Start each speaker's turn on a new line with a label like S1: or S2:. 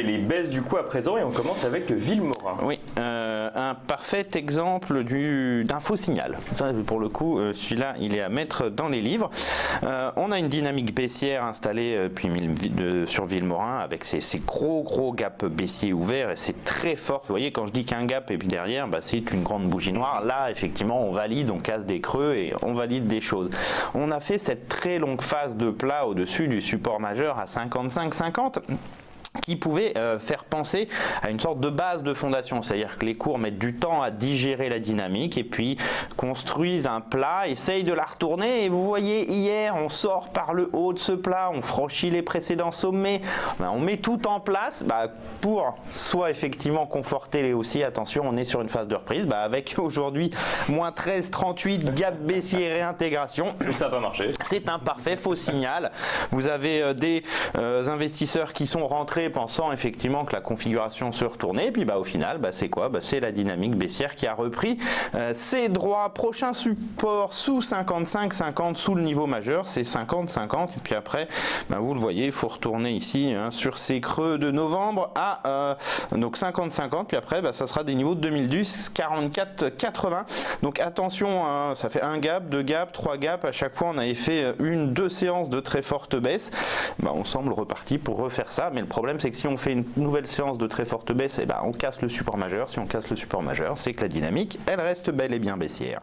S1: regarder les baisses du coup à présent et on commence avec Vilmorin.
S2: Oui, un parfait exemple d'un faux signal. Ça, pour le coup, celui-là, il est à mettre dans les livres. On a une dynamique baissière installée sur Vilmorin avec ces gros gaps baissiers ouverts et c'est très fort. Vous voyez, quand je dis qu'un gap et puis derrière, c'est une grande bougie noire. Là, effectivement, on valide, on casse des creux et on valide des choses. On a fait cette très longue phase de plat au-dessus du support majeur à 55,50 qui pouvait faire penser à une sorte de base de fondation, c'est-à-dire que les cours mettent du temps à digérer la dynamique et puis construisent un plat, essayent de la retourner et vous voyez hier on sort par le haut de ce plat, on franchit les précédents sommets, on met tout en place pour soit effectivement conforter les haussiers, attention on est sur une phase de reprise, avec aujourd'hui moins 13,38, gap baissier réintégration.
S1: Ça n'a pas marché.
S2: C'est un parfait faux signal. Vous avez des investisseurs qui sont rentrés pensant effectivement que la configuration se retournait, et puis au final c'est quoi? C'est la dynamique baissière qui a repris ses droits. Prochain support sous 55,50 sous le niveau majeur, c'est 50,50 et puis après vous le voyez, il faut retourner ici sur ces creux de novembre à donc 50,50 puis après ça sera des niveaux de 2010 44,80. donc attention, ça fait un gap, deux gaps, trois gaps, à chaque fois on avait fait deux séances de très forte baisse. On semble reparti pour refaire ça, mais le problème c'est que si on fait une nouvelle séance de très forte baisse, on casse le support majeur. Si on casse le support majeur, c'est que la dynamique, elle reste bel et bien baissière.